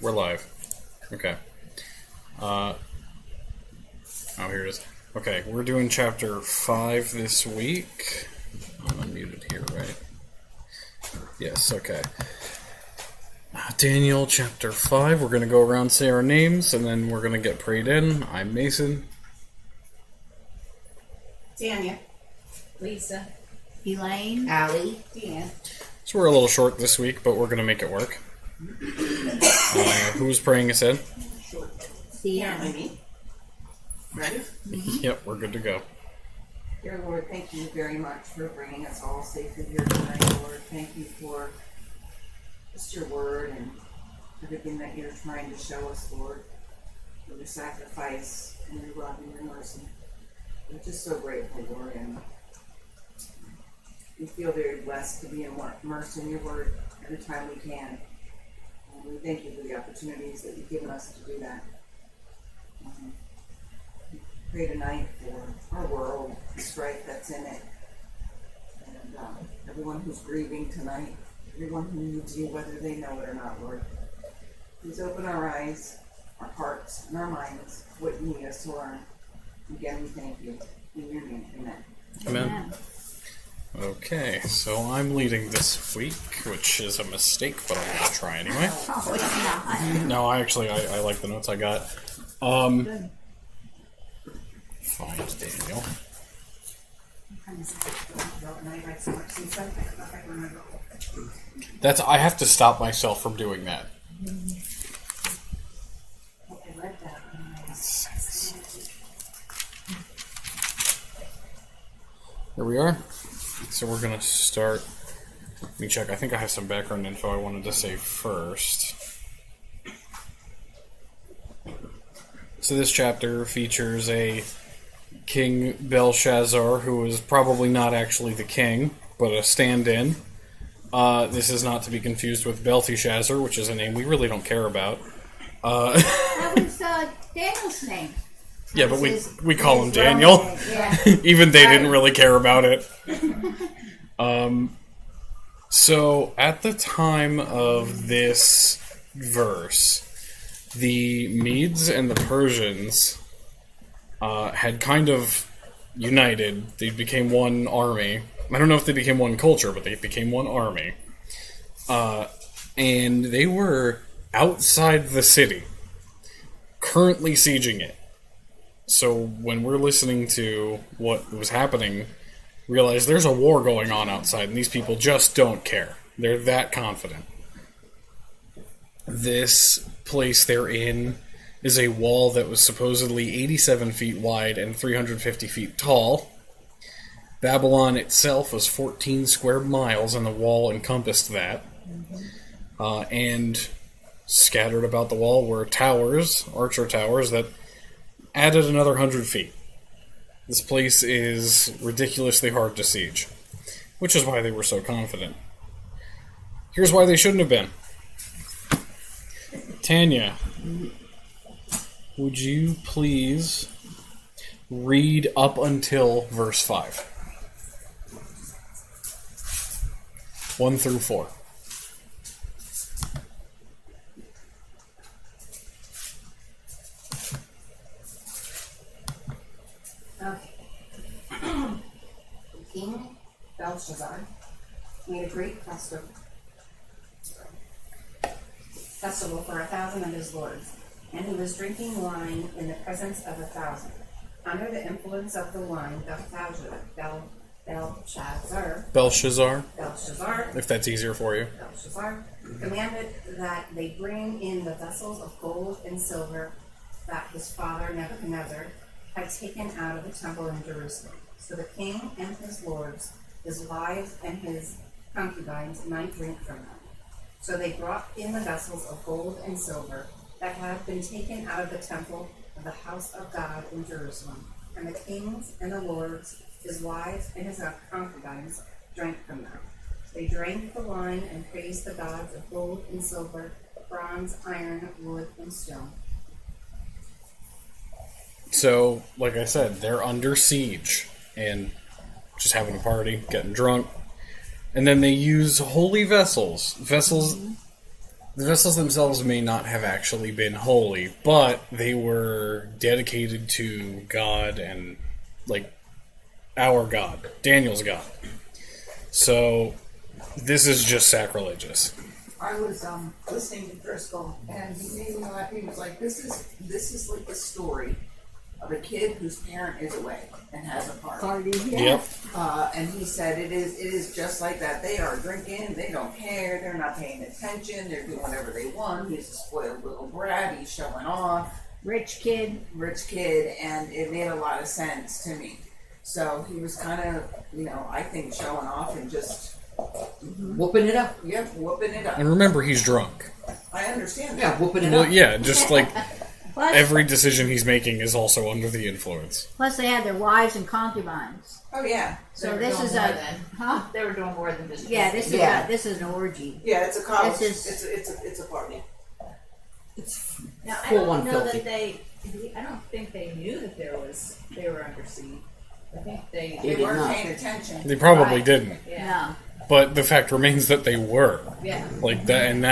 We're live. Okay. Oh, here it is. Okay, we're doing chapter 5 this week. I'm unmuted here, right? Yes, okay. Daniel, chapter 5. We're going to go around, say our names, and then we're going to get prayed in. I'm Mason. Tanya. Lisa. Elaine. Allie. Deanne. So we're a little short this week, but we're going to make it work. Who's praying us in? Deanne. Ready? Yep, we're good to go. Dear Lord, thank you very much for bringing us all safely here tonight, Lord. Thank you for just your word and everything that you're trying to show us, Lord, for your sacrifice and your love and your mercy. We're just so grateful, Lord, and we feel very blessed to be immersed in your word every time we can. And we thank you for the opportunities that you've given us to do that. Pray tonight for our world, the strife that's in it, and everyone who's grieving tonight, everyone who needs you, whether they know it or not, Lord. Please open our eyes, our hearts, and our minds to what you need us to learn. Again, we thank you. In your name, amen. Amen. Okay, so I'm leading this week, which is a mistake, but I'm going to try anyway. Oh, it's not. No, I like the notes I got. Find Daniel. I have to stop myself from doing that. Here we are. So we're going to start. Let me check. I think I have some background info I wanted to say first. So this chapter features a King Belshazzar, who is probably not actually the king, but a stand-in. This is not to be confused with Belteshazzar, which is a name we really don't care about. That was Daniel's name. Yeah, but we call him Daniel. Yeah. Even they didn't really care about it. So, at the time of this verse, the Medes and the Persians had kind of united. They became one army. I don't know if they became one culture, but they became one army. And they were outside the city, currently sieging it. So when we're listening to what was happening, realize there's a war going on outside, and these people just don't care. They're that confident. This place they're in is a wall that was supposedly 87 feet wide and 350 feet tall. Babylon itself was 14 square miles, and the wall encompassed that. And scattered about the wall were towers, archer towers, that added another 100 feet. This place is ridiculously hard to siege, which is why they were so confident. Here's why they shouldn't have been. Tanya, would you please read up until verse 5? 1 through 4. King Belshazzar made a great festival for 1,000 of his lords, and he was drinking wine in the presence of 1,000. Under the influence of the wine, Belshazzar, if that's easier for you. Belshazzar commanded that they bring in the vessels of gold and silver that his father Nebuchadnezzar had taken out of the temple in Jerusalem. So the king and his lords, his wives and his concubines might drink from them. So they brought in the vessels of gold and silver that had been taken out of the temple of the house of God in Jerusalem. And the kings and the lords, his wives and his concubines, drank from them. They drank the wine and praised the gods of gold and silver, bronze, iron, wood, and stone. So, like I said, they're under siege and just having a party, getting drunk. And then they use holy vessels. The vessels themselves may not have actually been holy, but they were dedicated to God and, like, our God, Daniel's God. So, this is just sacrilegious. I was listening to Driscoll, and he made me laugh. He was like, "This is like the story of a kid whose parent is away and has a party." Yep. And he said it is just like that. They are drinking. They don't care. They're not paying attention. They're doing whatever they want. He's a spoiled little brat. He's showing off. Rich kid. And it made a lot of sense to me. So he was kind of, I think showing off and just whooping it up. Yep, whooping it up. And remember, he's drunk. I understand that. Yeah, whooping it Well, up. yeah, just like Plus, every decision he's making is also under the influence. plus they had their wives and concubines. Oh yeah. So this is a huh? They were doing more than just Yeah, this is this is an orgy. Yeah, it's a college. This is- It's a party. It's Now I full don't on know filthy. that I don't think they knew that they were under siege. I think They did weren't not. paying attention. They probably Right. didn't. Yeah. But the fact remains that they were. Yeah. Like that, and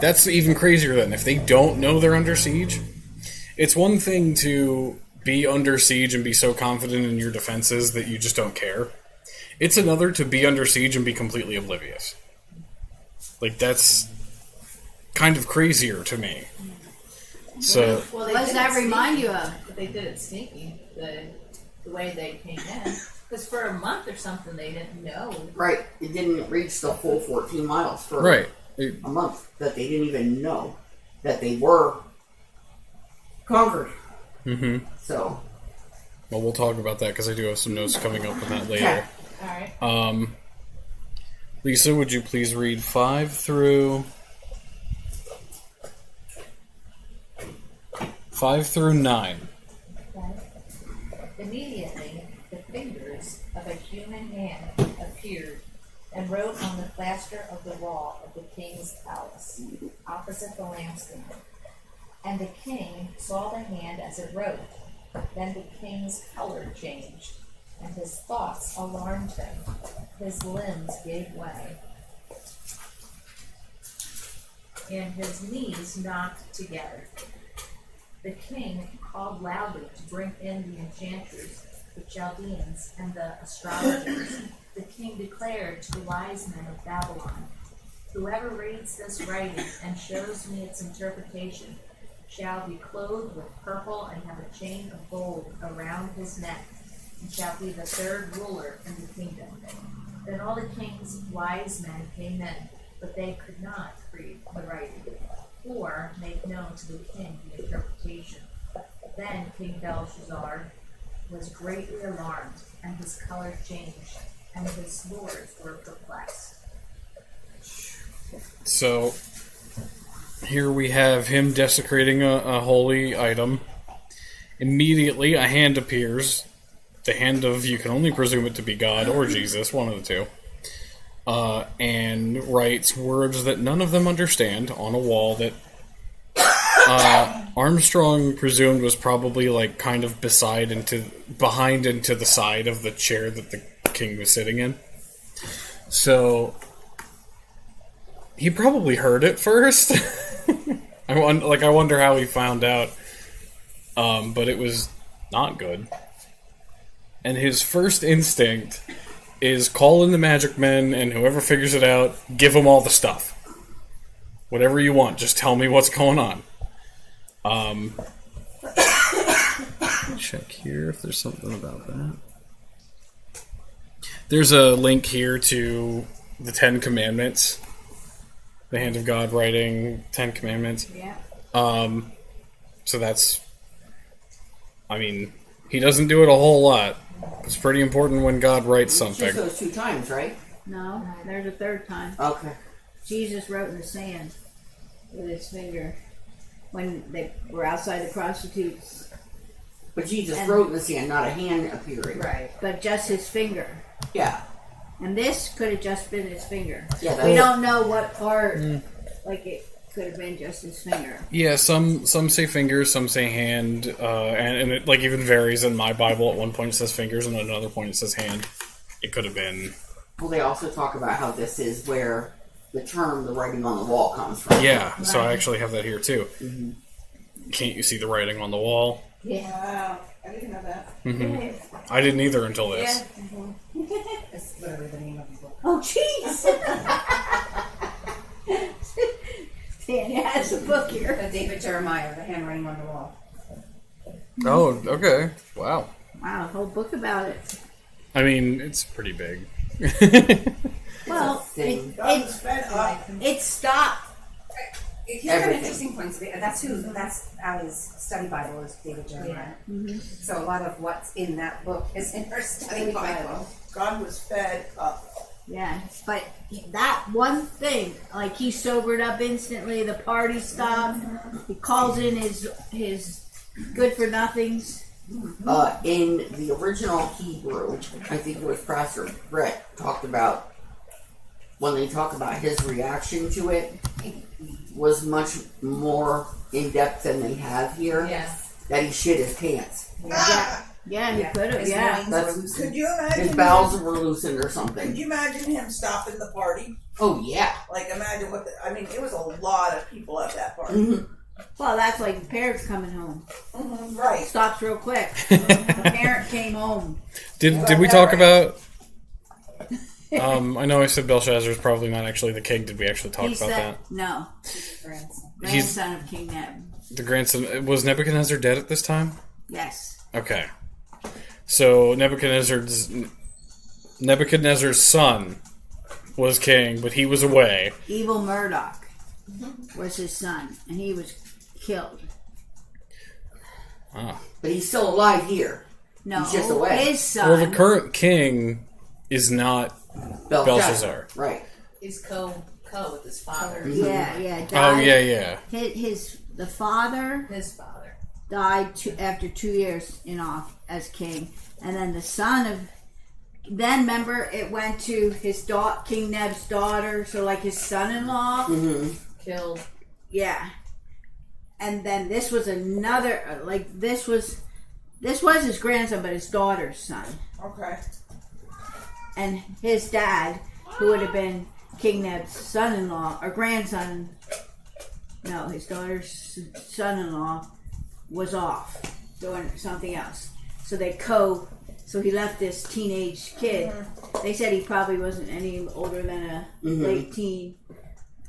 that's even crazier than if they don't know they're under siege. It's one thing to be under siege and be so confident in your defenses that you just don't care. It's another to be under siege and be completely oblivious. Like, that's kind of crazier to me. So, Well, they What does did that it remind sneaky. you of? They did it sneaky. The way they came in, because for a month or something they didn't know. right. It didn't reach the full 14 miles for right. a month that they didn't even know that they were conquered. Mm-hmm. So, Well, we'll talk about that because I do have some notes coming up on that later. yeah. All right. Lisa, would you please read 5 through 9? Okay. Immediately, the fingers of a human hand appeared and wrote on the plaster of the wall of the king's palace, opposite the lampstand. And the king saw the hand as it wrote. Then the king's color changed, and his thoughts alarmed him. His limbs gave way, and his knees knocked together. The king called loudly to bring in the enchanters, the Chaldeans, and the astrologers. The king declared to the wise men of Babylon, "Whoever reads this writing and shows me its interpretation shall be clothed with purple and have a chain of gold around his neck, and shall be the third ruler in the kingdom." Then all the king's wise men came in, but they could not read the writing, or make known to the king the interpretation. Then King Belshazzar was greatly alarmed, and his color changed, and his lords were perplexed. So, here we have him desecrating a holy item. Immediately, a hand appears. The hand of, you can only presume it to be God or Jesus, one of the two. And writes words that none of them understand on a wall that Armstrong presumed was probably like kind of behind into the side of the chair that the king was sitting in. So he probably heard it first. I wonder how he found out. But it was not good. And his first instinct is call in the magic men, and whoever figures it out, give them all the stuff. Whatever you want, just tell me what's going on. Check here if there's something about that. There's a link here to the 10 Commandments. The hand of God writing 10 Commandments. Yeah. So that's... I mean, he doesn't do it a whole lot. It's pretty important when God writes something. Just those 2 times, right? No, there's a third time. Okay. Jesus wrote in the sand with his finger when they were outside the prostitutes. But Jesus And- wrote in the sand, not a hand appearing. Right. But just his finger. Yeah. And this could have just been his finger. Yeah, We that's- don't know what part. Like it could have been just his finger. Yeah, some say fingers, some say hand, and it like even varies in my Bible. At one point it says fingers, and at another point it says hand. It could have been... Well, they also talk about how this is where the term "the writing on the wall" comes from. Yeah, so I actually have that here too. Mhm. Can't you see the writing on the wall? Yeah. Wow, I didn't know that. hmm I didn't either until this. It's literally the name of the book. Oh, jeez. Tanya has a book here. David Jeremiah, The Handwriting on the Wall. Oh, okay. Wow. Wow, a whole book about it. I mean, it's pretty big. Well, thing. God was fed up. it stopped. He's got Everything. interesting points. That's Allie's study Bible is David Jeremiah. So a lot of what's in that book is in her study Bible. God was fed up. Yeah, but that one thing, like he sobered up instantly. The party stopped. He calls in his good for nothings. In the original Hebrew, I think it was Pastor Brett talked about when they talk about his reaction to it was much more in depth than they have here. Yes. That he shit his pants. Yeah, he could have. His Yeah, loins That's- were loosened. Could you His imagine? bowels were loosened or Could something. you imagine him stopping the party? Oh yeah. Like, imagine what I mean, it was a lot of people at that party. Mhm. well, that's like the parents coming home. Right. Stops real quick. The parent came home. Did we talk about? I know I said Belshazzar is probably not actually the king. Did we actually talk He about said, that? no, Grandson. grandson of King Neb. The grandson was Nebuchadnezzar dead at this time? Yes. Okay. So Nebuchadnezzar's son was king, but he was away. Evil Murdoch was his son, and he was killed. Ah. But he's still alive here. No, He's just away. his son. Well, the current king is not. Belshazzar. Right. He's co with his father. Yeah, Oh died. yeah. The father His father. died after 2 years as king, and then the son of. Then remember, it went to his King Neb's daughter, so like his son-in-law. Mm-hmm. Killed. Yeah, and then this was another. This was his grandson, but his daughter's son, Okay. and his dad, who would have been King Neb's son-in-law or grandson. No, his daughter's son-in-law was off doing something else. So So he left this teenage kid. They said he probably wasn't any older than a late teen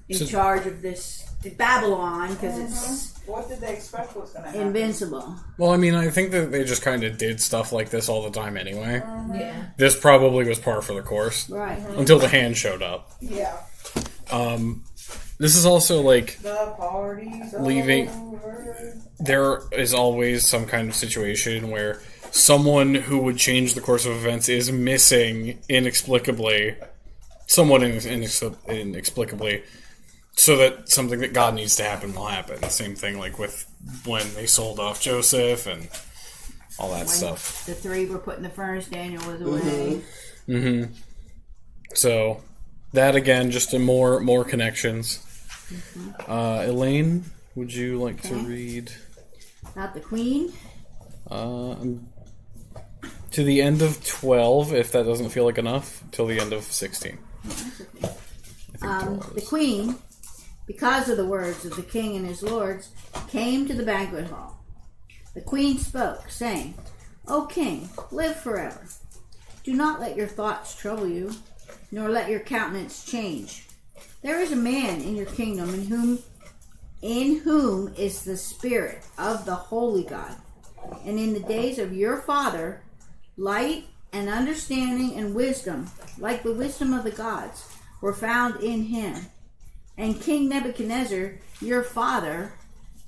in charge of this Babylon because it's What did they expect was going to happen? invincible. Well, I mean, I think that they just kind of did stuff like this all the time anyway. Yeah. This probably was par for the course Right. until the hand showed up. Yeah. This is also like The party's Leaving- over. there is always some kind of situation where someone who would change the course of events is missing inexplicably. Someone inexplicably. So that something that God needs to happen will happen. Same thing like with when they sold off Joseph and all that When stuff. the three were put in the furnace, Daniel was away. Mm-hmm. So that again, just a more connections. Elaine, would you like to read About the queen. to the end of 12, if that doesn't feel like enough, till the end of 16? I think 12 The is- queen, because of the words of the king and his lords, came to the banquet hall. The queen spoke, saying, O king, live forever. Do not let your thoughts trouble you, nor let your countenance change. There is a man in your kingdom in whom is the spirit of the holy God. And in the days of your father, light and understanding and wisdom, like the wisdom of the gods, were found in him. And King Nebuchadnezzar, your father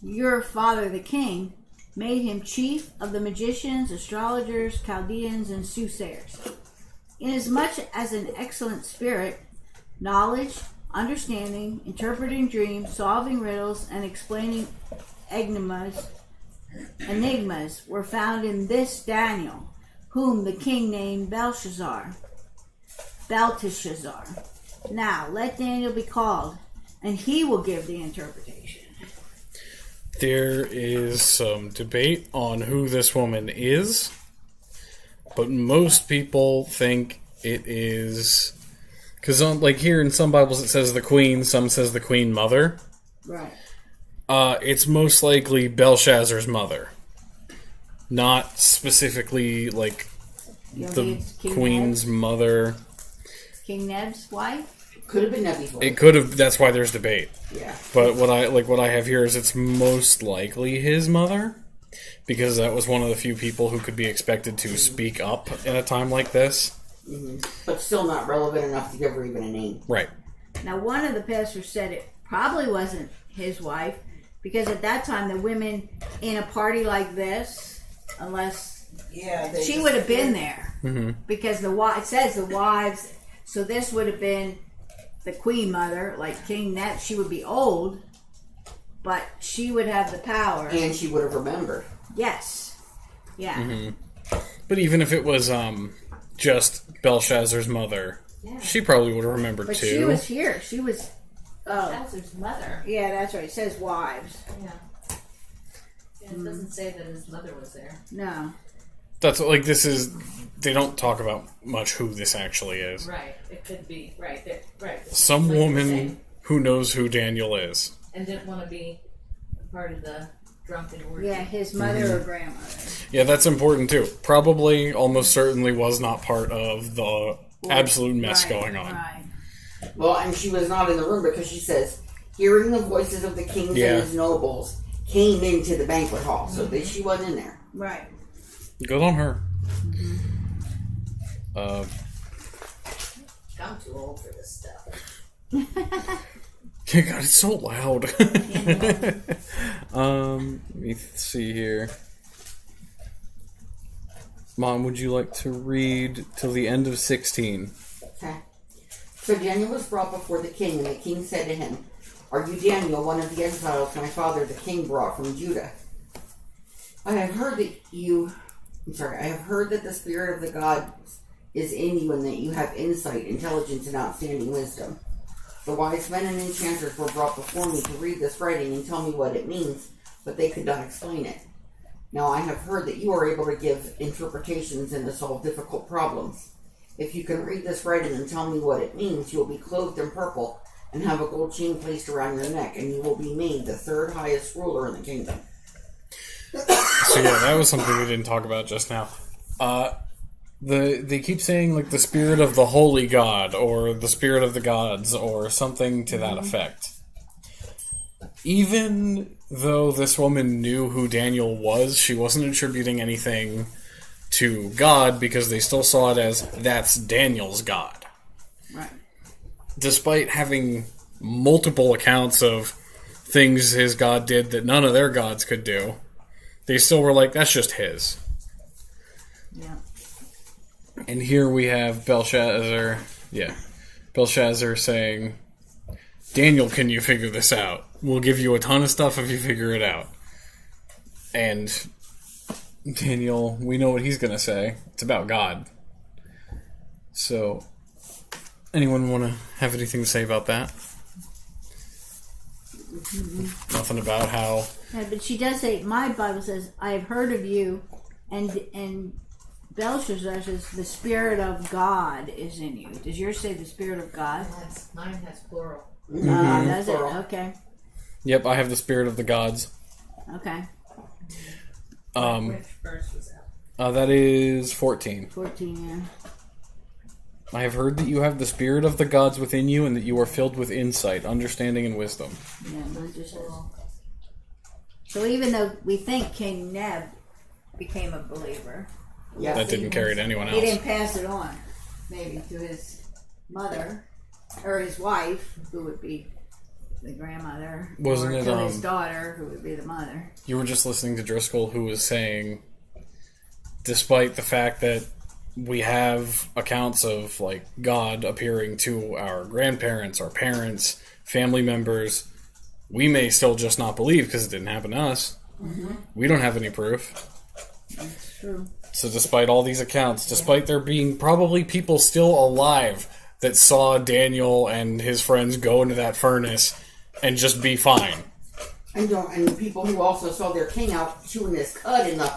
the king, made him chief of the magicians, astrologers, Chaldeans, and soothsayers. Inasmuch as an excellent spirit, knowledge, understanding, interpreting dreams, solving riddles, and explaining enigmas were found in this Daniel, whom the king named Belteshazzar. Now let Daniel be called, and he will give the interpretation. There is some debate on who this woman is, but most people think it is Because like here in some Bibles it says the queen, some says the queen mother. Right. It's most likely Belshazzar's mother, not specifically like You don't the think it's King queen's mother. King Neb's wife? Could have been Nebi's wife. It could have. That's why there's debate. Yeah. But what I have here is it's most likely his mother, because that was one of the few people who could be expected to speak up in a time like this. But still not relevant enough to give her even a name. Right. Now, one of the pastors said it probably wasn't his wife, because at that time, the women in a party like this, unless Yeah, she would have been there, because it says the wives. So this would have been the queen mother, like King Neb. She would be old, but she would have the power. And she would have remembered. Yes, yeah, But even if it was just Belshazzar's mother, she probably would have remembered but too. she was here. She was. Oh, Belshazzar's mother. yeah, that's right. It says wives. Yeah. It doesn't say that his mother was there. No. That's like this is. They don't talk about much who this actually is. Right. It could be. Right. Right. Some Like you're woman saying, who knows who Daniel is. and didn't want to be a part of the drunken orgy. Yeah, his mother or grandmother. Yeah, that's important too. Probably, almost certainly, was not part of the absolute mess Right, going on. Right. Well, and she was not in the room because she says, hearing the voices of the kings Yeah. and his nobles, came into the banquet hall. So she wasn't in there. Right. Good on her. I'm too old for this stuff. Yeah, God, it's so loud. Let me see here. Mom, would you like to read till the end of 16? Okay. So Daniel was brought before the king, and the king said to him, "Are you Daniel, one of the exiles my father the king brought from Judah? I have heard that the spirit of the gods is in you, and that you have insight, intelligence, and outstanding wisdom. The wise men and enchanters were brought before me to read this writing and tell me what it means, but they could not explain it. Now I have heard that you are able to give interpretations and to solve difficult problems. If you can read this writing and tell me what it means, you will be clothed in purple and have a gold chain placed around your neck, and you will be made the third highest ruler in the kingdom." So yeah, that was something we didn't talk about just now. They keep saying like the spirit of the holy god or the spirit of the gods or something to that effect. Even though this woman knew who Daniel was, she wasn't attributing anything to God because they still saw it as that's Daniel's God. Right. Despite having multiple accounts of things his God did that none of their gods could do, they still were like, that's just his. Yeah. And here we have Belshazzar saying, Daniel, can you figure this out? We'll give you a ton of stuff if you figure it out. And Daniel, we know what he's going to say. It's about God. So, anyone want to have anything to say about that? Nothing about how... Yeah, but she does say, my Bible says, I have heard of you, and Belshazzar says, the Spirit of God is in you. Does yours say the Spirit of God? Mine has plural. Does it? Plural. Okay. Yep, I have the spirit of the gods. Okay. Which verse was that? That is 14. 14, yeah. I have heard that you have the spirit of the gods within you and that you are filled with insight, understanding, and wisdom. Yeah, mine just says. So even though we think King Neb became a believer, Yeah. That didn't carry to anyone he else. didn't pass it on, maybe to his mother, or his wife, who would be the grandmother, Wasn't or it, to his daughter, who would be the mother. You were just listening to Driscoll, who was saying, despite the fact that we have accounts of like God appearing to our grandparents, our parents, family members, we may still just not believe because it didn't happen to us. Mm-hmm. We don't have any proof. That's true. So despite all these accounts, despite there being probably people still alive that saw Daniel and his friends go into that furnace and just be fine. And people who also saw their king out chewing his cud in the...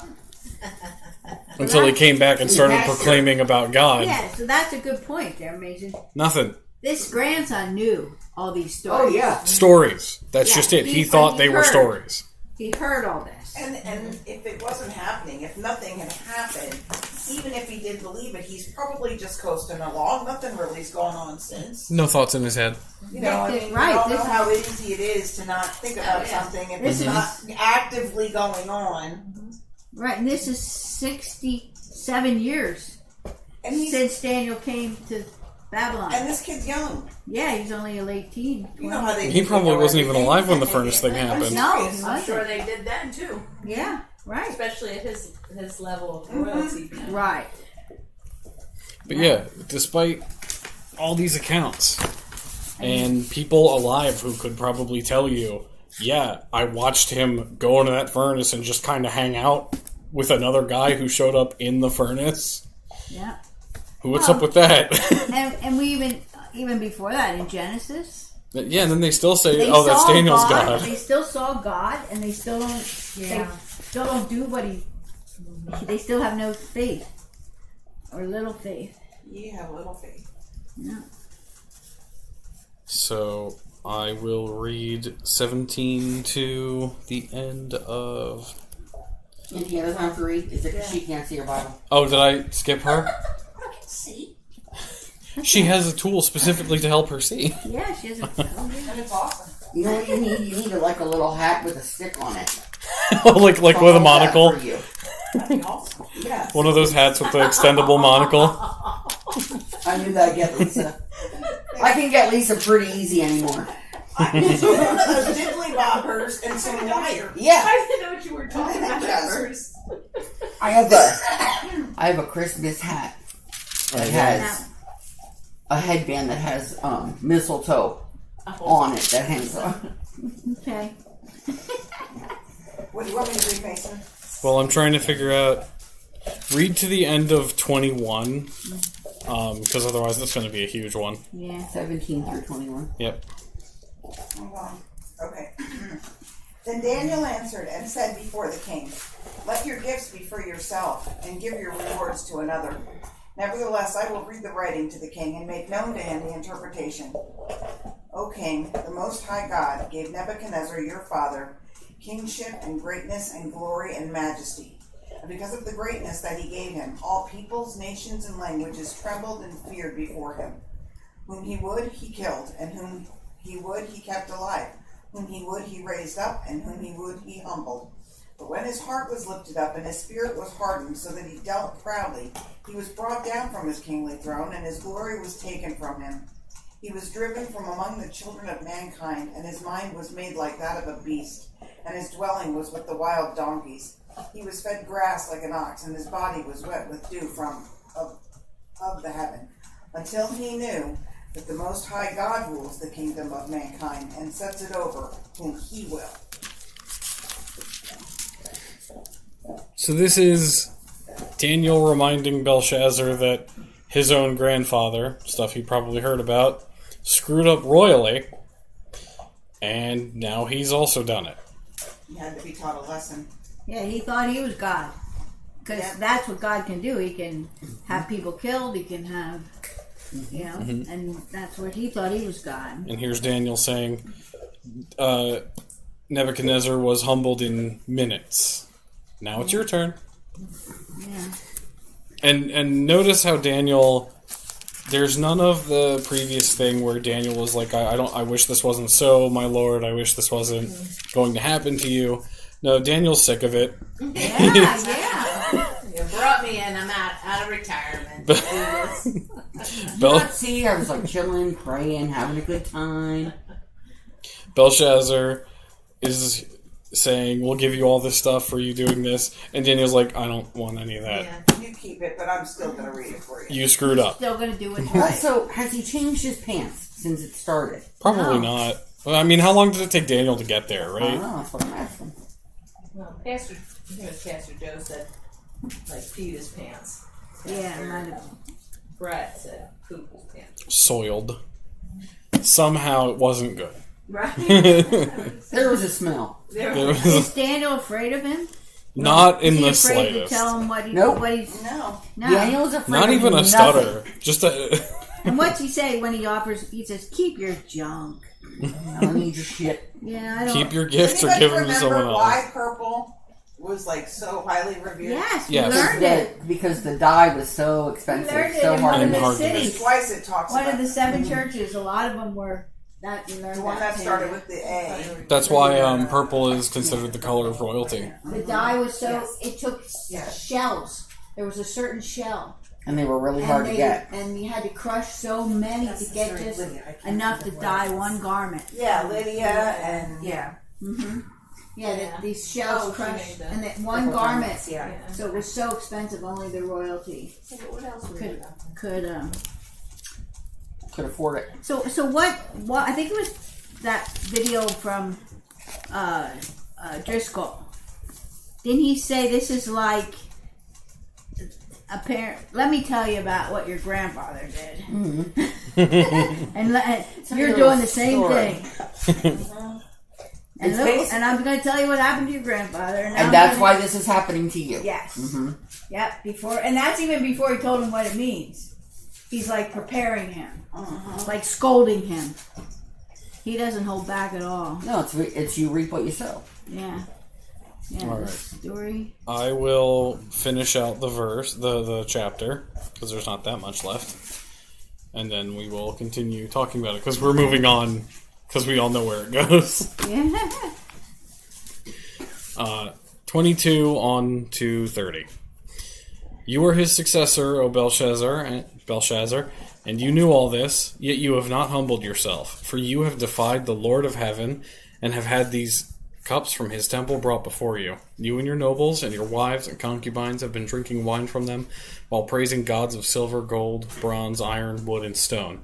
Until he came back and started proclaiming about God. Yeah, so that's a good point there, Mason. Nothing. This grandson knew all these stories. Oh yeah. Stories. That's Yeah, just it. He he- thought but they he were heard. stories. He heard all this. And if it wasn't happening, if nothing had happened, even if he did believe it, he's probably just coasting along. Nothing really's gone on since. No thoughts in his head. You know, I mean, Right, we all this know is- how easy it is to not think about something if it's not actively going on. Right, and this is 67 years And he's since Daniel came to Babylon. and this kid's young. Yeah, he's only a late teen. You know how they He do probably know wasn't even everything. alive when the furnace thing happened. No, he I'm wasn't. sure they did then too, Yeah, right. especially at his level of royalty. Right. But yeah, despite all these accounts and people alive who could probably tell you, yeah, I watched him go into that furnace and just kind of hang out with another guy who showed up in the furnace. Yeah. What's up with that? And we even before that in Genesis, Yeah, and then they still say, they "Oh, that's saw Daniel's God." They still saw God, and they still don't. Yeah. They still don't do what he. They still have no faith, or little faith. You have little faith. Yeah. So I will read 17 to the end of. And the other time to read is it because she can't see her Bible? Oh, did I skip her? See? She has a tool specifically to help her see. Yeah, she has a. And it's awesome. You know what you need? You need like a little hat with a stick on it. like with a How's that monocle. for you? That'd be awesome. Yeah. One of those hats with the extendable monocle. I knew that I'd get Lisa. I can get Lisa pretty easy anymore. So one of those diddly boppers and some wire. Yeah, I didn't know what you were talking about at Yes. first. I have a Christmas hat that has a headband that has mistletoe on it that hangs on. Okay. What do you want me to read, Mason? Well, I'm trying to figure out. Read to the end of 21, because otherwise that's going to be a huge one. Yeah. 17 through 21. Yep. Hold on. Okay. Then Daniel answered and said before the king, "Let your gifts be for yourself, and give your rewards to another. Nevertheless, I will read the writing to the king and make known to him the interpretation. O king, the Most High God gave Nebuchadnezzar your father kingship and greatness and glory and majesty. And because of the greatness that he gave him, all peoples, nations, and languages trembled and feared before him. Whom he would, he killed, and whom he would, he kept alive. Whom he would, he raised up, and whom he would, he humbled. But when his heart was lifted up, and his spirit was hardened, so that he dealt proudly, he was brought down from his kingly throne, and his glory was taken from him. He was driven from among the children of mankind, and his mind was made like that of a beast, and his dwelling was with the wild donkeys. He was fed grass like an ox, and his body was wet with dew from of the heaven, until he knew that the Most High God rules the kingdom of mankind, and sets it over whom he will." So this is Daniel reminding Belshazzar that his own grandfather, stuff he probably heard about, screwed up royally, and now he's also done it. He had to be taught a lesson. Yeah, he thought he was God. Because Yeah. that's what God can do. He can have people killed. He can have, you know, and that's what he thought he was God. And here's Daniel saying Nebuchadnezzar was humbled in minutes. Now it's your turn. Yeah. And notice how Daniel, there's none of the previous thing where Daniel was like, I wish this wasn't so, my lord, I wish this wasn't going to happen to you. No, Daniel's sick of it. Yeah. You brought me in. I'm out of retirement. Do this. Bel- See, I was like chilling, praying, having a good time. Belshazzar is saying, we'll give you all this stuff for you doing this. And Daniel's like, I don't want any of that. Yeah. You keep it, but I'm still going to read it for you. You screwed up. Still going to do what's right. Also, has he changed his pants since it started? Probably No. not. Well, I mean, how long did it take Daniel to get there, I right? don't know, that's what I'm asking. Well, I think it was Pastor Joe said, like, peed his pants. Yeah, it might have been. Brett said, poop his pants. Soiled. Somehow it wasn't good. Right? There was a smell. It There was Is Daniel afraid of him? not in Is he the afraid slightest. to tell him what, Nope. what he's... No. No. Daniel's afraid Not of even a nothing. stutter. Just a... And what's he say when he offers? He says, "Keep your junk." I don't need your shit. Yeah, I don't. Keep your gifts or Anybody give them to remember someone why else. purple was like so highly revered? Yes, we Yes. learned it. Because the dye was so We expensive, learned it so in hard one to of make. the hard to make. cities. Twice it talks One about of the 7 churches. A lot of them were that. We learned the one that too. started with the A. That's why purple is considered the color of royalty. The dye was so. Yes. It took Yes. shells. There was a certain shell. And they were really hard to get. And you had to crush so many That's to the get story of just Lydia. I can't enough to think of dye what it one is. garment. Yeah, Lydia and Yeah. Mm-hmm. Yeah, Yeah. these shells Oh, she crushed, made that. and that one Purple garment. garments, yeah. So it was so expensive, only the royalty So what else were could we about? could. Could afford it. So what? I think it was that video from Driscoll. Didn't he say this is like a parent? Let me tell you about what your grandfather did, and you're a doing little the same story. thing. And, It's look, based- and I'm going to tell you what happened to your grandfather. And And that's why this is happening to you. Yes. Mm-hmm. Yep. Before, and that's even before he told him what it means. He's like preparing him, like scolding him. He doesn't hold back at all. No, it's you reap what you sow. Yeah. Yeah. All The right. story. I will finish out the verse, the chapter, because there's not that much left, and then we will continue talking about it because we're moving on because we all know where it goes. Yeah. 22 on to 30. You are his successor, O Belshazzar, and you knew all this, yet you have not humbled yourself, for you have defied the Lord of heaven, and have had these cups from his temple brought before you. You and your nobles and your wives and concubines have been drinking wine from them, while praising gods of silver, gold, bronze, iron, wood, and stone,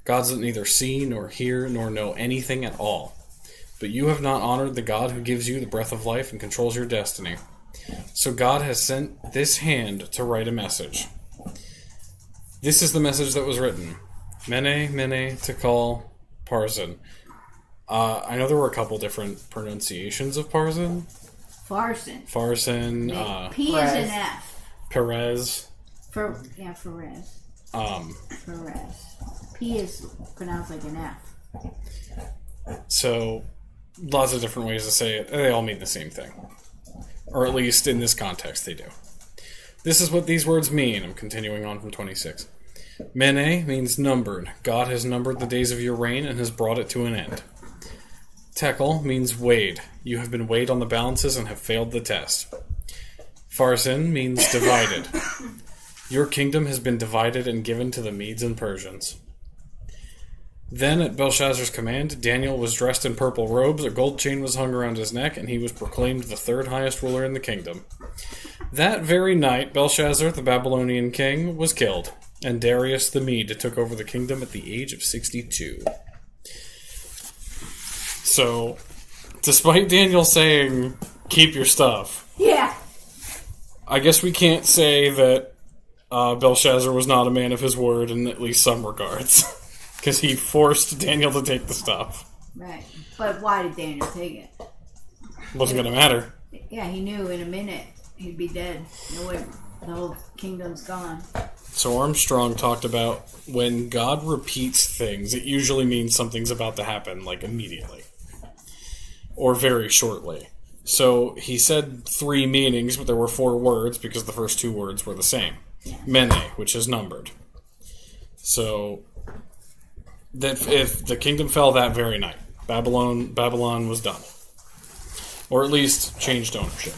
gods that neither see, nor hear, nor know anything at all. But you have not honored the God who gives you the breath of life and controls your destiny. So God has sent this hand to write a message. This is the message that was written. Mene, Mene, Tekal, Parsin. I know there were a couple different pronunciations of Parsin. Farson. Farsin, P is Perez. an F. Perez. Perez. Perez. P is pronounced like an F. So, lots of different ways to say it. They all mean the same thing. Or at least in this context, they do. This is what these words mean. I'm continuing on from 26. Mene means numbered. God has numbered the days of your reign and has brought it to an end. Tekel means weighed. You have been weighed on the balances and have failed the test. Farsin means divided. Your kingdom has been divided and given to the Medes and Persians. Then, at Belshazzar's command, Daniel was dressed in purple robes, a gold chain was hung around his neck, and he was proclaimed the third highest ruler in the kingdom. That very night, Belshazzar, the Babylonian king, was killed, and Darius the Mede took over the kingdom at the age of 62. So, despite Daniel saying, keep your stuff, Yeah. I guess we can't say that Belshazzar was not a man of his word in at least some regards. Because he forced Daniel to take the stuff. Right. But why did Daniel take it? Wasn't going to matter. Yeah, he knew in a minute he'd be dead. No way. The whole kingdom's gone. So Armstrong talked about when God repeats things, it usually means something's about to happen, like immediately. Or very shortly. So he said 3 meanings, but there were 4 words because the first 2 words were the same. Mene, which is numbered. So that if the kingdom fell that very night, Babylon was done. Or at least changed ownership.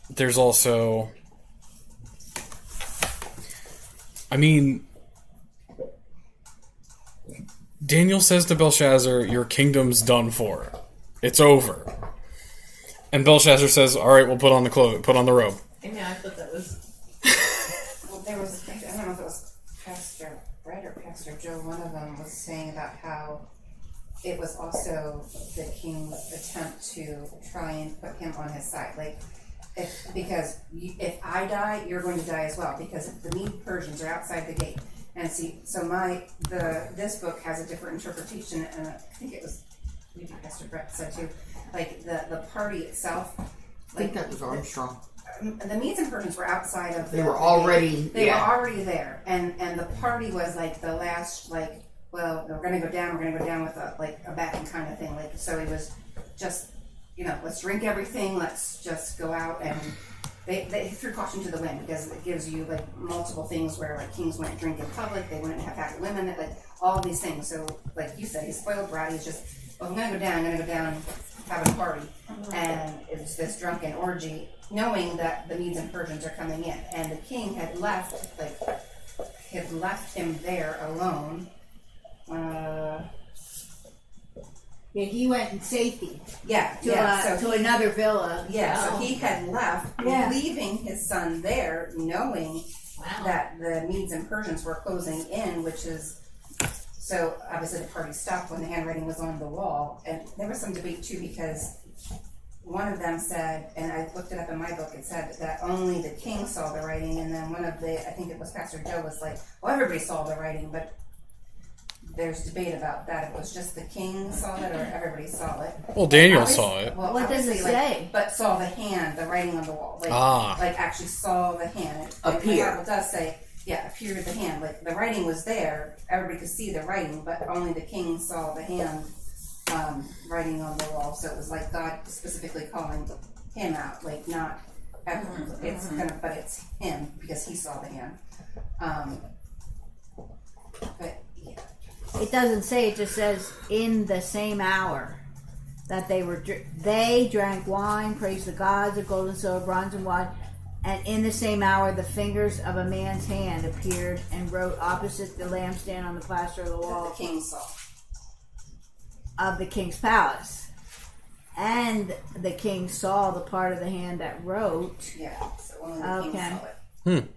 There's also, I mean, Daniel says to Belshazzar, your kingdom's done for. It's over. And Belshazzar says, all right, we'll put on the clothes, put on the robe. Yeah, I thought that was. Well, there was, I don't know if it was Pastor Brett or Pastor Joe, one of them was saying about how it was also the king's attempt to try and put him on his side. Like, if I die, you're going to die as well, because the Mede Persians are outside the gate. And see, so this book has a different interpretation, and I think it was maybe Pastor Brett said too. Like the party itself. I think that was Armstrong. the Medes and Persians were outside of. They were already. They were already there, and the party was like the last, like, well, we're gonna go down with a backing kind of thing. Like, so it was just, let's drink everything, let's just go out, and they threw caution to the wind, because it gives you like multiple things where like kings wouldn't drink in public, they wouldn't have happy women, like all these things. So like you said, he's spoiled brat. He's just, well, I'm gonna go down, have a party, and it's this drunken orgy, knowing that the Medes and Persians are coming in, and the king had left him there alone. Yeah, he went in safety So to another villa. so he had left, leaving his son there, knowing that the Medes and Persians were closing in, which is, so obviously the party stopped when the handwriting was on the wall. And there was some debate too, because one of them said, and I looked it up in my book, it said that only the king saw the writing, and then one of I think it was Pastor Joe, was like, well, everybody saw the writing, but there's debate about that. If it was just the king saw it or everybody saw it. Well, Daniel saw it. Well, what does it say? But saw the hand, the writing on the wall. Like actually saw the hand. Appear. The Bible does say, appeared the hand. Like the writing was there, everybody could see the writing, but only the king saw the hand writing on the wall. So it was like God specifically calling him out, like not everyone. It's but it's him because he saw the hand. But yeah. It doesn't say, it just says in the same hour that they drank wine, praised the gods of gold and silver, bronze and wood, and in the same hour the fingers of a man's hand appeared and wrote opposite the lampstand on the plaster of the wall That the king saw of the king's palace. And the king saw the part of the hand that wrote. Yeah, so only the king saw it.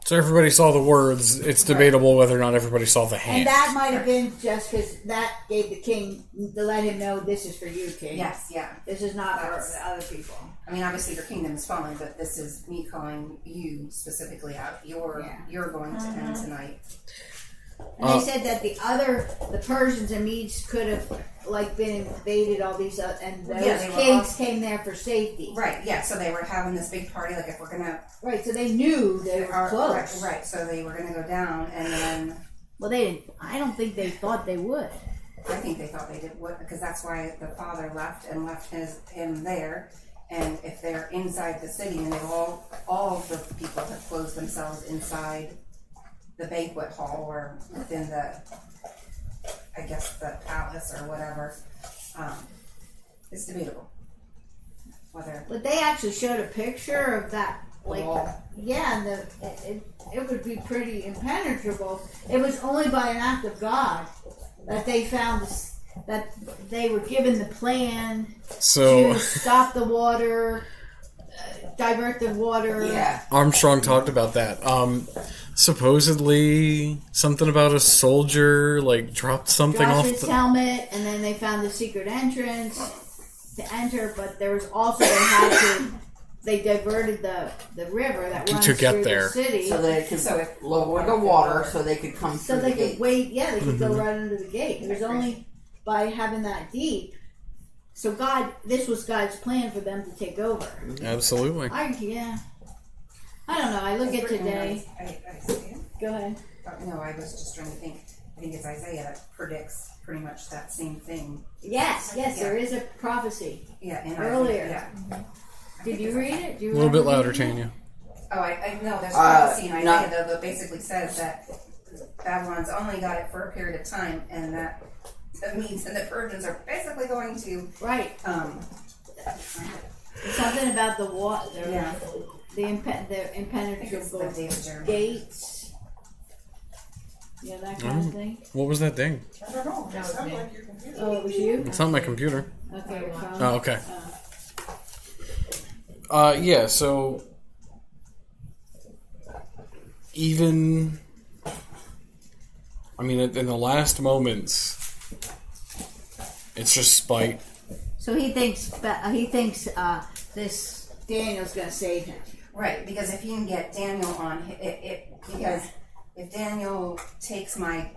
So everybody saw the words. It's debatable whether or not everybody saw the hand. And that might have been just because that gave the king, to let him know, this is for you, king. Yes, yeah. This is not for the other people. I mean, obviously your kingdom is falling, but this is me calling you specifically out. You're going to end tonight. And they said that the Persians and Medes could have been invaded, all these, and those kings came there for safety. Right, yeah, so they were having this big party, like if we're gonna... Right, so they knew they were close. Right, so they were gonna go down, and then... Well, they didn't, I don't think they thought they would. I think they thought they would, because that's why the father left him there. And if they're inside the city, and all of the people have closed themselves inside the banquet hall, or within the palace or whatever, it's debatable whether. But they actually showed a picture of that, wall. And it would be pretty impenetrable. It was only by an act of God that they found that they were given the plan to stop the water, divert the water. Yeah. Armstrong talked about that. Supposedly something about a soldier dropped something off his helmet, and then they found the secret entrance to enter. But there was also they diverted the river that runs to get through there. the city, So they could lower the water so they could come through so they the could gate. wait. Yeah, they could go right under the gate. It was only by having that deep. So this was God's plan for them to take over. Absolutely. I don't know. I look at today. Go ahead. No, I was just trying to think. I think it's Isaiah that predicts pretty much that same thing. Yes, there is a prophecy. Yeah, in earlier. Isaiah, Did you read it? Do you A little bit remember louder, reading it? Tanya. Oh, I know there's prophecy in Isaiah that basically says that Babylon's only got it for a period of time, and that the Medes and the Persians are basically going to something about the water. Yeah. The impenetrable gates. Yeah, that kind of thing. What was that ding? I don't know. That was Sounds me. like your computer. Oh, it was you? It's not my computer. Okay, your phone. Oh, okay. So even, in the last moments, it's just spite. So he thinks this Daniel's going to save him. Right, because if you can get Daniel on because if Daniel takes my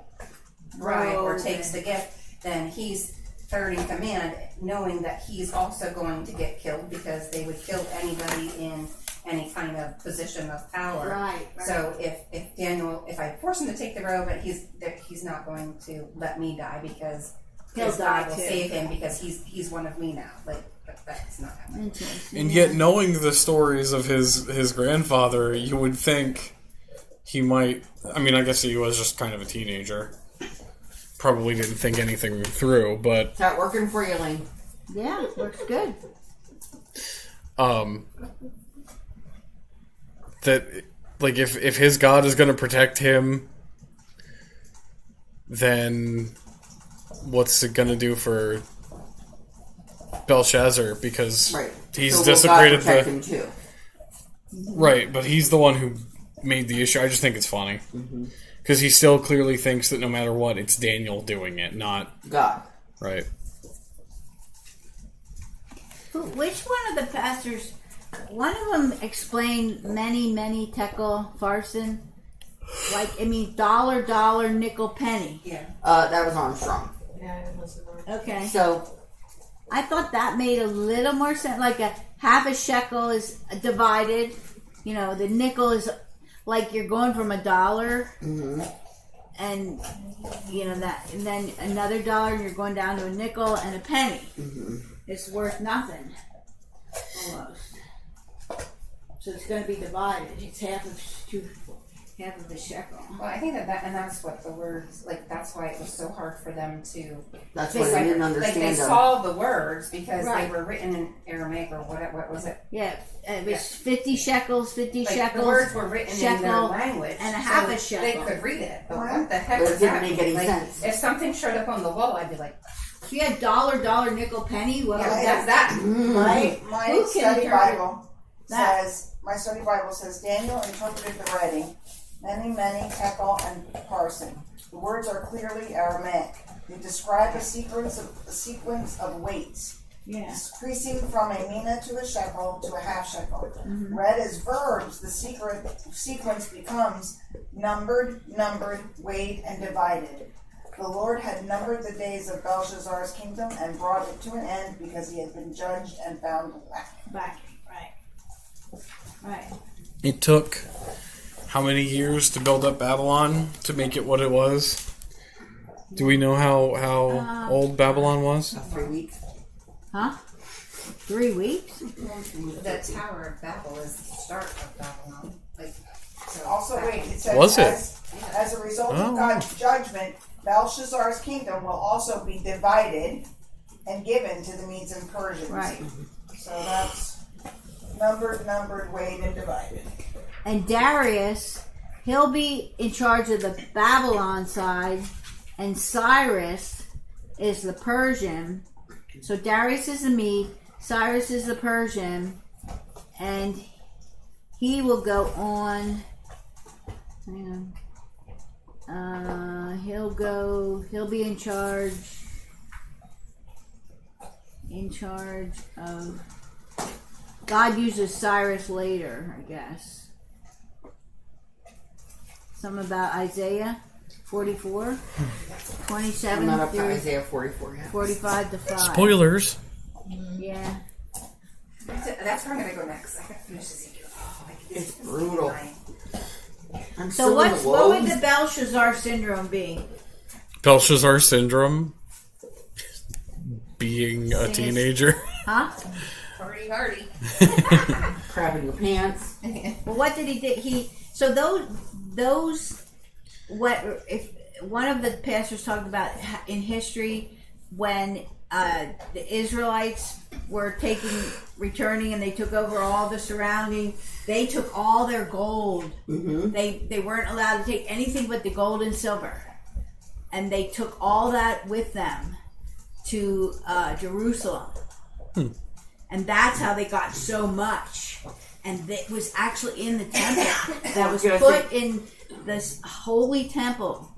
bribe or takes the gift, then he's third in command, knowing that he's also going to get killed because they would kill anybody in any kind of position of power. Right. So if I force him to take the robe, he's not going to let me die because He'll his die God will too. save him because he's one of me now. Like that's not happening. Interesting. And yet, knowing the stories of his grandfather, you would think he might. I mean, I guess he was just kind of a teenager. Probably didn't think anything through, but Is that working for you, Lane? Yeah, looks good. that like if his God is going to protect him, then what's it going to do for Belshazzar? Because Right. he's So will desecrated God protect the him too. right, but he's the one who made the issue. I just think it's funny because he still clearly thinks that no matter what, it's Daniel doing it, not God. right. Which one of the pastors? One of them explained many tekel farson. Like, I mean, dollar, nickel, penny. Yeah. That was Armstrong. Yeah, it was Okay. So, I thought that made a little more sense. Like a half a shekel is divided. You know, the nickel is like you're going from a dollar, and you know that, and then another dollar, and you're going down to a nickel and a penny. It's worth nothing, almost. So it's going to be divided. It's half of a shekel. Well, I think that and that's what the words like. That's why it was so hard for them to. that's what I didn't understand. Like they them. saw the words because Right. they were written in Aramaic or what was it? Yeah, it was 50 shekels, 50 Like shekels. the words were written in their shekel, language, and a half so a shekel. They could read it, but what the heck But it is didn't that? make any Like, sense. If something showed up on the wall, I'd be like, If you had dollar, nickel, penny, what "Yeah, was what's that? that?" Right? My Who can study interpret Bible that? says, my study Bible says, Daniel interpreted the writing, many, tekel, and parson. The words are clearly Aramaic. They describe a sequence of weights, Yeah. decreasing from a mina to a shekel to a half shekel. Read as verbs, the sequence becomes numbered, weighed, and divided. The Lord had numbered the days of Belshazzar's kingdom and brought it to an end because he had been judged and found lacking. Back. Right. It took how many years to build up Babylon to make it what it was? Do we know how old Babylon was? 3 weeks. Huh? 3 weeks? The Tower of Babel is the start of Babylon. Like, so Also, wait, it says, Was it? As a result Oh. of God's judgment, Belshazzar's kingdom will also be divided and given to the Medes and Persians. Right. So that's numbered, weighed, and divided. And Darius, he'll be in charge of the Babylon side, and Cyrus is the Persian. So Darius is the Mede, Cyrus is the Persian, and he will go on. Hang on. He'll be in charge of. God uses Cyrus later, I guess. Something about Isaiah 44, 27 I'm not up to through Isaiah 44 yet. 45 to 5. Spoilers. Yeah. that's where I'm gonna go next. I gotta finish Ezekiel. It's brutal. I'm So still in what the would lows. the Belshazzar syndrome be? Belshazzar syndrome. Being a teenager. Huh? Party hardy. Crap in your pants. Well, what did he do? So those what if one of the pastors talked about in history when the Israelites were returning and they took over all the surrounding, they took all their gold. They weren't allowed to take anything but the gold and silver, and they took all that with them to Jerusalem. And that's how they got so much. And it was actually in the temple that was put in this holy temple.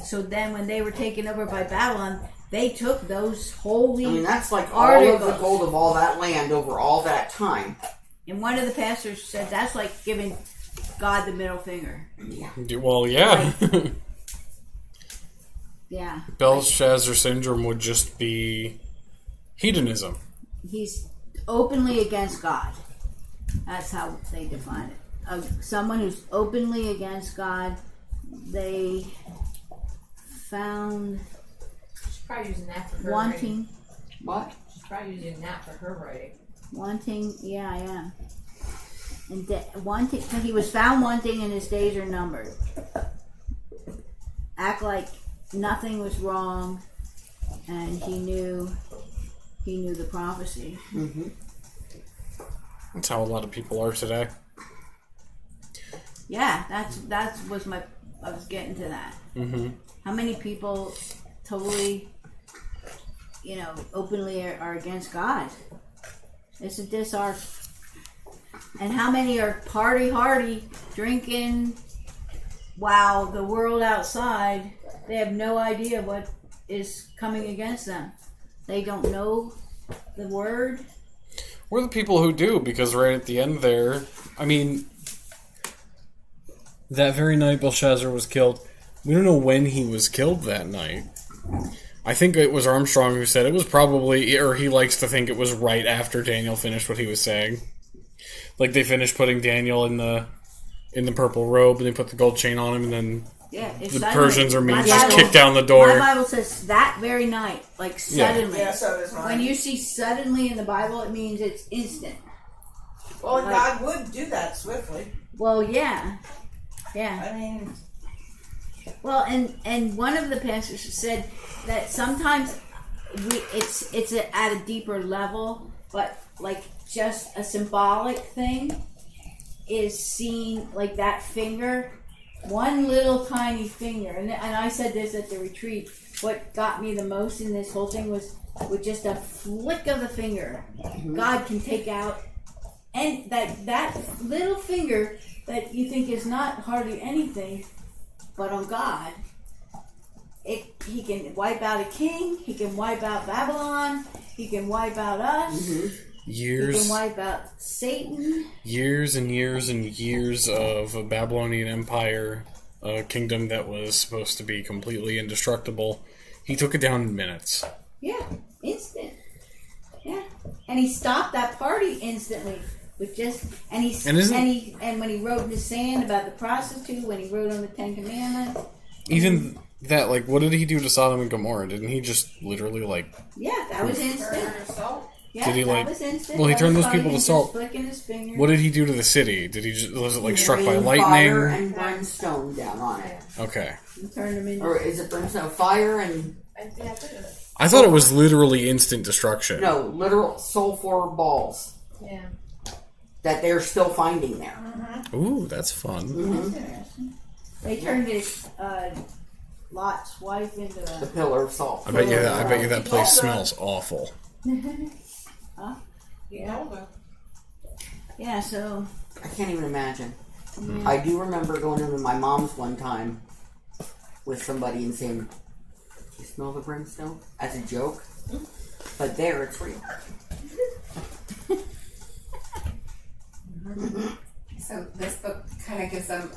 So then when they were taken over by Babylon, they took those holy I mean, that's like articles. all of the gold of all that land over all that time. And one of the pastors said that's like giving God the middle finger. Well, yeah. Yeah. Belshazzar syndrome would just be Hedonism. He's openly against God. That's how they define it. Someone who's openly against God, they found She's probably using that for her wanting. writing. What? She's probably using that for her writing. Wanting, yeah, I am. And wanting, he was found wanting, and his days are numbered. Act like nothing was wrong, and he knew the prophecy. Mm-hmm. That's how a lot of people are today. Yeah, that was my. I was getting to that. Mm-hmm. How many people totally, openly are against God? Isn't this our? And how many are party hardy, drinking, while the world outside, they have no idea what is coming against them. They don't know the word. We're the people who do, because right at the end there, I mean, that very night Belshazzar was killed. We don't know when he was killed that night. I think it was Armstrong who said it was probably, or he likes to think it was right after Daniel finished what he was saying. Like they finished putting Daniel in the purple robe, and they put the gold chain on him, and then the Persians or Medes just kicked down the door. My Bible says that very night, like suddenly. Yeah, so does mine. When you see suddenly in the Bible, it means it's instant. Well, God would do that swiftly. Well, yeah. I mean, well, and one of the pastors said that sometimes it's at a deeper level, but like just a symbolic thing is seen, like that finger, one little tiny finger, and I said this at the retreat. What got me the most in this whole thing was with just a flick of the finger, God can take out, and that little finger that you think is not hardly anything, but on God, he can wipe out a king, he can wipe out Babylon, he can wipe out us, he can wipe out Satan. Years and years and years of a Babylonian Empire, a kingdom that was supposed to be completely indestructible. He took it down in minutes. Yeah, instant. Yeah, and he stopped that party instantly. With just and when he wrote in the sand about the prostitute, when he wrote on the Ten Commandments, even that, like, what did he do to Sodom and Gomorrah? Didn't he just literally that was instant. Yeah, did he that was instant. Well, he turned those people to salt. Flicking his finger. What did he do to the city? Did he just was it like struck by lightning? Fire and brimstone down on it. Okay. He turned them into. Or is it brimstone? Fire and I thought it was literally instant destruction. no, literal sulfur balls Yeah. that they're still finding there. Ooh, that's fun. That's interesting. They turned his Lot's wife into The a. pillar of salt. I bet you that place smells awful. Huh? Yeah. Yeah, so. I can't even imagine. I do remember going into my mom's one time with somebody and saying, "You smell the brimstone?" as a joke. But there, it's real. So this book kind of gives them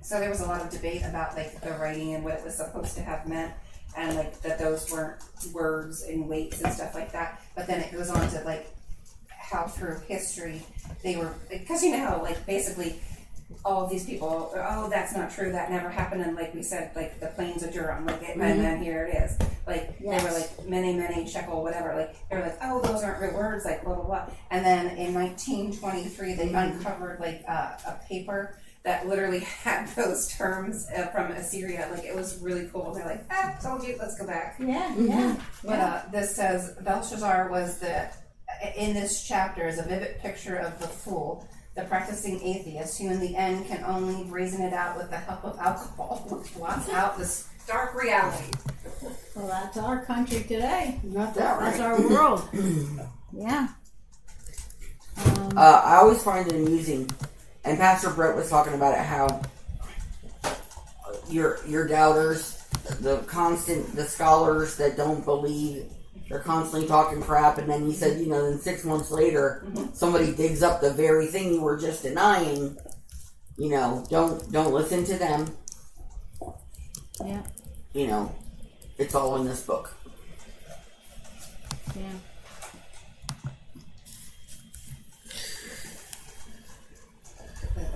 so there was a lot of debate about like the writing and what it was supposed to have meant, and like that those weren't words and weights and stuff like that. But then it goes on to like how through history they were, because you know how like basically all of these people, oh, that's not true, that never happened, and like we said, like the plains of Durham, like and then here it is, like they were like many shekel, whatever, like they were like, oh, those aren't real words, like blah blah blah. And then in 1923 they uncovered like a paper that literally had those terms from Assyria. Like it was really cool. They're like, told you, let's go back. Yeah. But this says Belshazzar was in this chapter is a vivid picture of the fool, the practicing atheist, who in the end can only brazen it out with the help of alcohol, which blots out this dark reality. Well, that's our country today. Not that right. That's our world. Yeah. I always find it amusing, and Pastor Brett was talking about it, how your doubters, the scholars that don't believe, they're constantly talking crap, and then he said, then 6 months later, somebody digs up the very thing you were just denying. Don't listen to them. Yeah. It's all in this book. Yeah.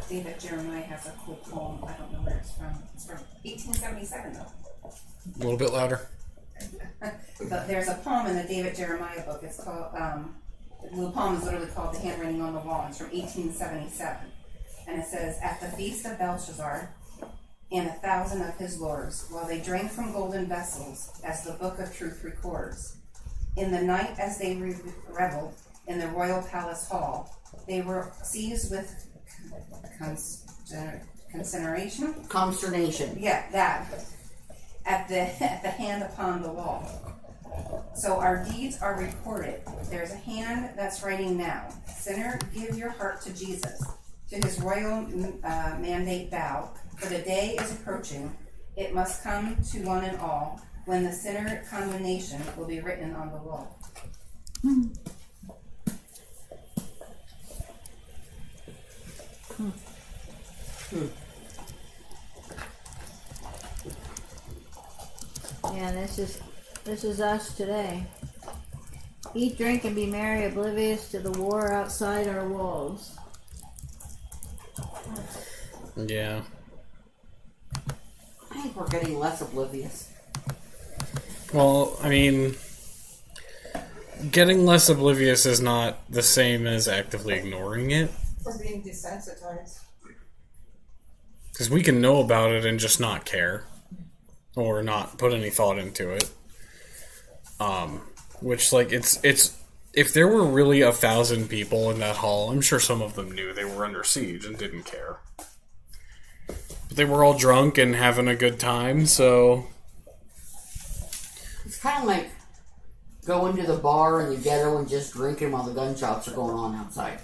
David Jeremiah has a cool poem. I don't know where it's from. It's from 1877 though. A little bit louder. But there's a poem in the David Jeremiah book. It's called, the poem is literally called The Handwriting on the Wall. It's from 1877. And it says, at the feast of Belshazzar and 1,000 of his lords, while they drank from golden vessels, as the book of truth records, in the night as they reveled in the royal palace hall, they were seized with Consternation. Yeah, that. At the hand upon the wall. So our deeds are recorded. There's a hand that's writing now. Sinner, give your heart to Jesus. To his royal mandate bow. For the day is approaching. It must come to one and all, when the sinner condemnation will be written on the wall. Yeah, this is us today. Eat, drink, and be merry, oblivious to the war outside our walls. Yeah. I think we're getting less oblivious. Well, I mean, getting less oblivious is not the same as actively ignoring it. We're being desensitized. Because we can know about it and just not care. Or not put any thought into it. Which, like, it's if there were really 1,000 people in that hall, I'm sure some of them knew they were under siege and didn't care. But they were all drunk and having a good time, so... It's kind of like going to the bar in the ghetto and just drinking while the gunshots are going on outside.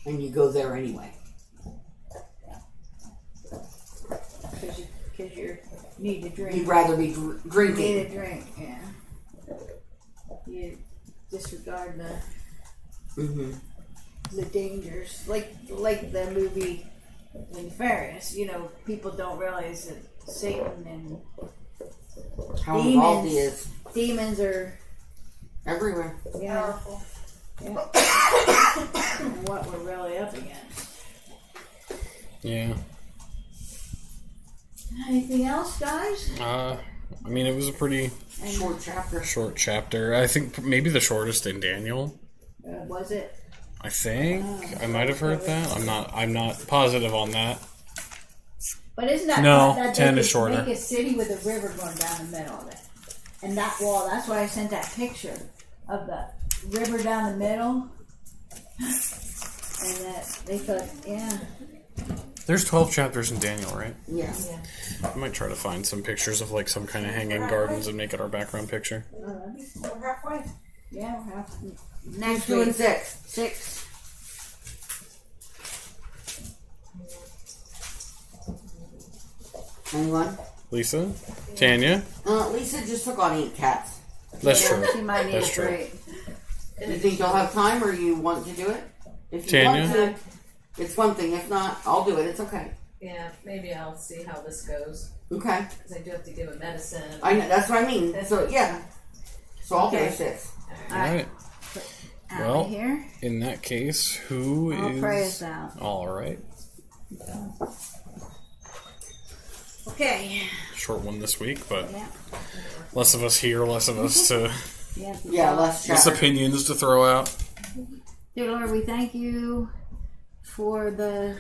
And you go there anyway. Because you need to drink. You'd rather be You drinking. need a drink, yeah. You disregard the dangers. Like the movie Nefarious. You know, people don't realize that Satan and How involved he is. demons are Everywhere. Powerful. Yeah. What we're really up against. Yeah. Anything else, guys? I mean, it was a pretty Short chapter. short chapter. I think maybe the shortest in Daniel. Was it? I think I might have heard that. I'm not positive on that. But isn't that No, that 10 they is could shorter. Make a city with a river going down the middle of it, and that wall. That's why I sent that picture of the river down the middle, and that they thought, yeah. There's 12 chapters in Daniel, right? Yeah. I might try to find some pictures of like some kind of hanging gardens and make it our background picture. We're halfway. Yeah, we'll have next 2 and week. 6. 6. Anyone? Lisa? Tanya? Lisa just took on 8 cats. That's true. She might need That's a true. break. You think you'll have time or you want to do it? If you Tanya? want to, it's one thing. If not, I'll do it. It's okay. Yeah, maybe I'll see how this goes. Okay. Because I do have to give a medicine. I know. That's what I mean. So, yeah. So I'll do Okay. a 6. Alright. Out Well, of here. in that case, who I'll is... pray us out. Alright. Okay. Short one this week, but Yeah. less of us here, less of us to... Yeah, less less chapter. opinions to throw out. Dear Lord, we thank you for the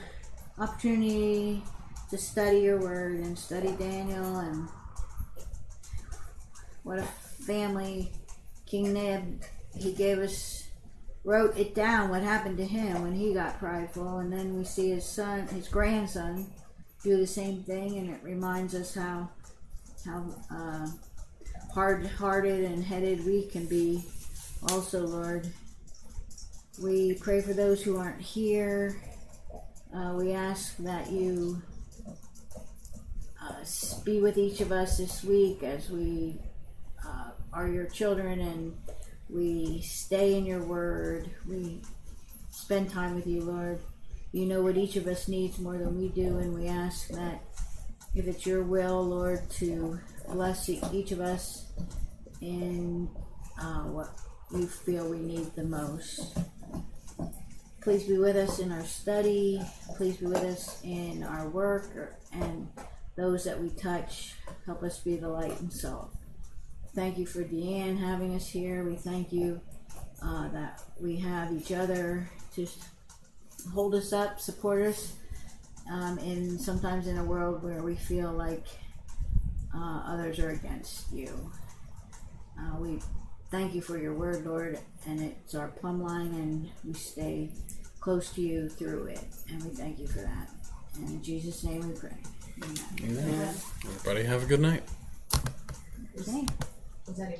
opportunity to study your word and study Daniel, and what a family. King Neb, he gave us, wrote it down what happened to him when he got prideful, and then we see his son, his grandson, do the same thing, and it reminds us how hard-hearted and headed we can be. Also, Lord, we pray for those who aren't here. We ask that you be with each of us this week as we are your children, and we stay in your word. We spend time with you, Lord. You know what each of us needs more than we do, and we ask that if it's your will, Lord, to bless each of us in what we feel we need the most. Please be with us in our study. Please be with us in our work and those that we touch. Help us be the light and salt. Thank you for Deanne having us here. We thank you that we have each other to hold us up, support us, and sometimes in a world where we feel like others are against you. We thank you for your word, Lord, and it's our plumb line, and we stay close to you through it, and we thank you for that. And in Jesus' name we pray. Amen. Amen. Everybody have a good night. Okay. Was that